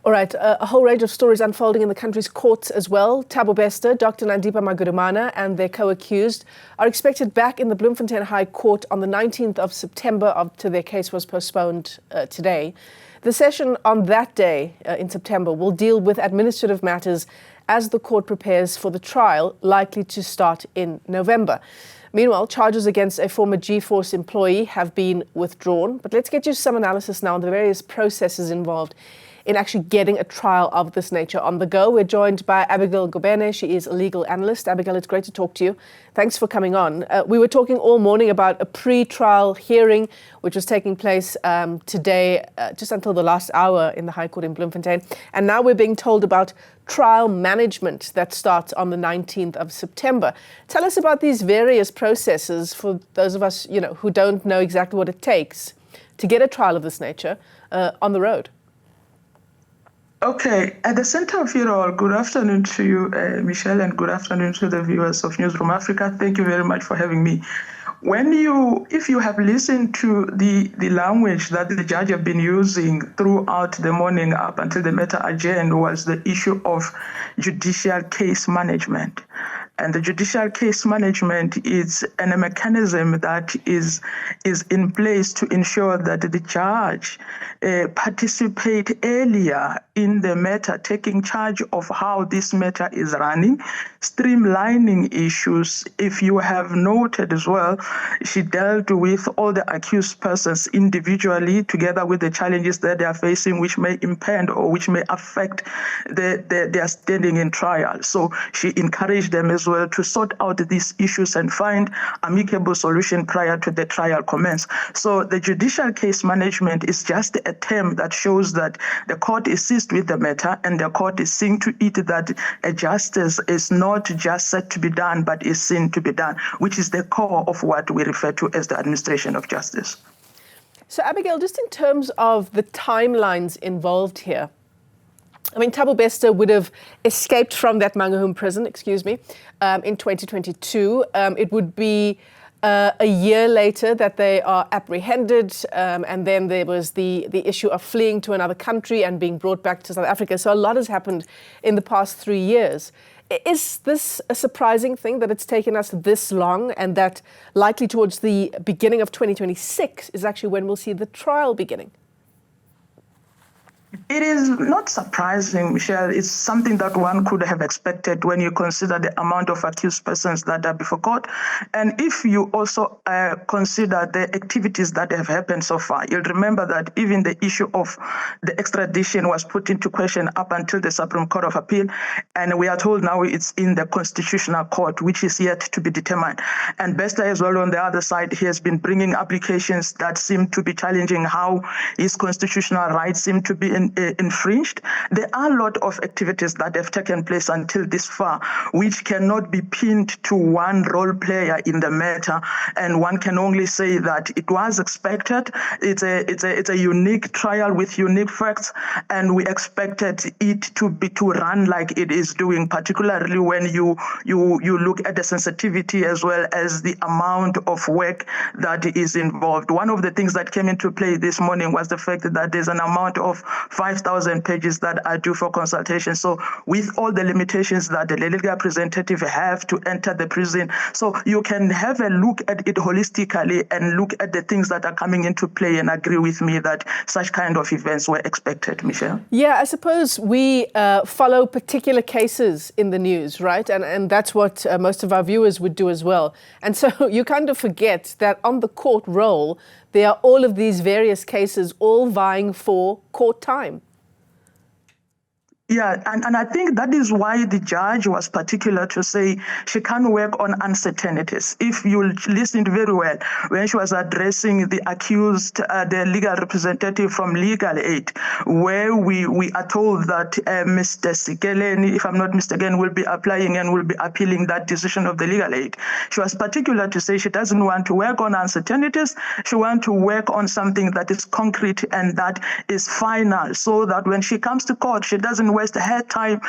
All right, a whole range of stories unfolding in the country's courts as well. Thabo Bester, Dr. Nandipha Magudumana and their co-accused are expected back in the Bloemfontein High Court on the 19th of September after their case was postponed today. The session on that day in September will deal with administrative matters as the court prepares for the trial, likely to start in November. Meanwhile, charges against a former G-Force employee have been withdrawn. But let's get you some analysis now on the various processes involved in actually getting a trial of this nature on the go. We're joined by Abigail Ngobene. She is a legal analyst. Abigail, it's great to talk to you. Thanks for coming on. We were talking all morning about a pre-trial hearing, which was taking place today, just until the last hour in the High Court in Bloemfontein. And now we're being told about trial management that starts on the 19th of September. Tell us about these various processes for those of us, who don't know exactly what it takes to get a trial of this nature on the road. Okay, at the center of it all, good afternoon to you, Michelle, and good afternoon to the viewers of Newzroom Afrika. Thank you very much for having me. If you have listened to the language that the judge have been using throughout the morning up until the matter adjourned, was the issue of judicial case management. And the judicial case management is a mechanism that is in place to ensure that the judge participate earlier in the matter, taking charge of how this matter is running, streamlining issues. If you have noted as well, she dealt with all the accused persons individually, together with the challenges that they are facing, which may impede or which may affect their standing in trial. So she encouraged them as well to sort out these issues and find amicable solution prior to the trial commence. So the judicial case management is just a term that shows that the court is seized with the matter and the court is seeing to it that a justice is not just said to be done, but is seen to be done, which is the core of what we refer to as the administration of justice. So Abigail, just in terms of the timelines involved here, I mean, Thabo Bester would have escaped from that Mangaung prison, in 2022. It would be a year later that they are apprehended, and then there was the issue of fleeing to another country and being brought back to South Africa. So a lot has happened in the past 3 years. Is this a surprising thing that it's taken us this long, and that likely towards the beginning of 2026 is actually when we'll see the trial beginning? It is not surprising, Michelle. It's something that one could have expected when you consider the amount of accused persons that are before court. And if you also consider the activities that have happened so far, you'll remember that even the issue of the extradition was put into question up until the Supreme Court of Appeal. And we are told now it's in the Constitutional Court, which is yet to be determined. And Bester as well, on the other side, he has been bringing applications that seem to be challenging how his constitutional rights seem to be infringed. There are a lot of activities that have taken place until this far, which cannot be pinned to one role player in the matter, and one can only say that it was expected. It's a unique trial with unique facts, and we expected it to run like it is doing, particularly when you look at the sensitivity as well as the amount of work that is involved. One of the things that came into play this morning was the fact that there's an amount of 5,000 pages that are due for consultation. So with all the limitations that the legal representative have to enter the prison, so you can have a look at it holistically and look at the things that are coming into play and agree with me that such kind of events were expected, Michelle. Yeah, I suppose we follow particular cases in the news, right? And that's what most of our viewers would do as well. And so you kind of forget that on the court roll, there are all of these various cases all vying for court time. Yeah, and I think that is why the judge was particular to say she can't work on uncertainties. If you listened very well, when she was addressing the accused, the legal representative from Legal Aid, where we are told that Mr. Sikeleni, if I'm not mistaken, will be applying and will be appealing that decision of the Legal Aid. She was particular to say she doesn't want to work on uncertainties. She wants to work on something that is concrete and that is final, so that when she comes to court, she doesn't waste her time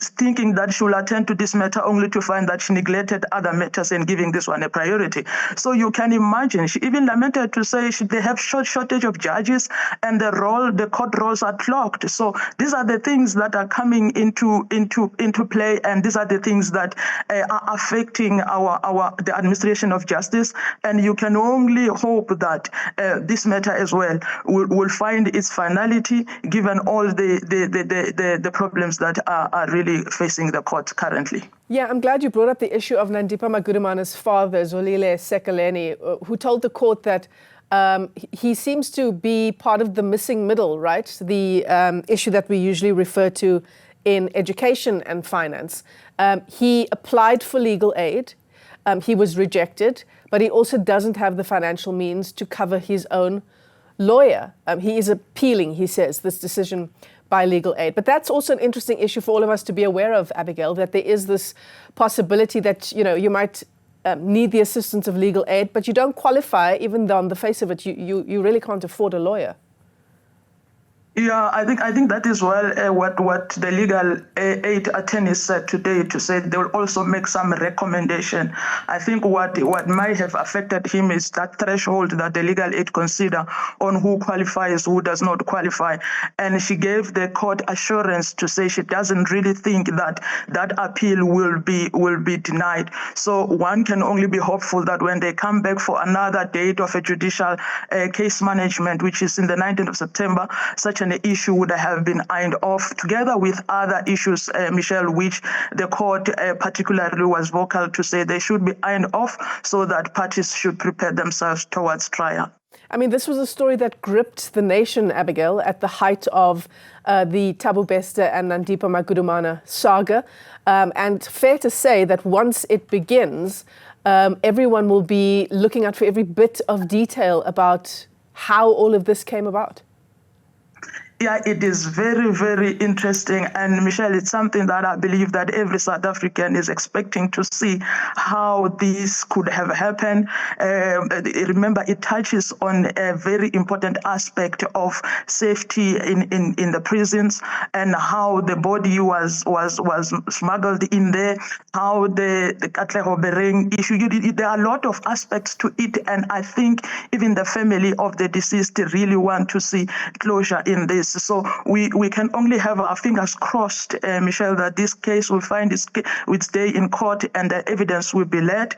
thinking that she will attend to this matter only to find that she neglected other matters and giving this one a priority. So you can imagine, she even lamented to say they have shortage of judges and the court rolls are clogged. So these are the things that are coming into play, and these are the things that are affecting the administration of justice. And you can only hope that this matter as well will find its finality, given all the problems that are really facing the court currently. Yeah, I'm glad you brought up the issue of Nandipha Magudumana's father, Zolile Sekeleni, who told the court that he seems to be part of the missing middle, right? The issue that we usually refer to in education and finance. He applied for legal aid. He was rejected, but he also doesn't have the financial means to cover his own lawyer. He is appealing, he says, this decision by legal aid. But that's also an interesting issue for all of us to be aware of, Abigail, that there is this possibility that, you might need the assistance of legal aid, but you don't qualify, even though on the face of it, you really can't afford a lawyer. Yeah, I think that is what the legal aid attorneys said today, to say they will also make some recommendation. I think what might have affected him is that threshold that the legal aid consider on who qualifies, who does not qualify. And she gave the court assurance to say she doesn't really think that appeal will be denied. So one can only be hopeful that when they come back for another date of a judicial case management, which is in the 19th of September, such an issue would have been ironed off, together with other issues, Michelle, which the court particularly was vocal to say they should be ironed off, so that parties should prepare themselves towards trial. I mean, this was a story that gripped the nation, Abigail, at the height of the Thabo Bester and Nandipha Magudumana saga. And fair to say that once it begins, everyone will be looking out for every bit of detail about how all of this came about. Yeah, it is very, very interesting. And Michelle, it's something that I believe that every South African is expecting to see how this could have happened. Remember, it touches on a very important aspect of safety in the prisons, and how the body was smuggled in there, how the Katleho Bereng issue. There are a lot of aspects to it, and I think even the family of the deceased really want to see closure in this. So we can only have our fingers crossed, Michelle, that this case will find its day in court and the evidence will be led.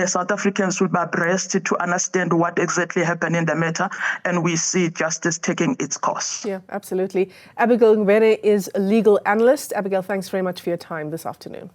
South Africans will be abreast to understand what exactly happened in the matter, and we see justice taking its course. Yeah, absolutely. Abigail Ngobene is a legal analyst. Abigail, thanks very much for your time this afternoon.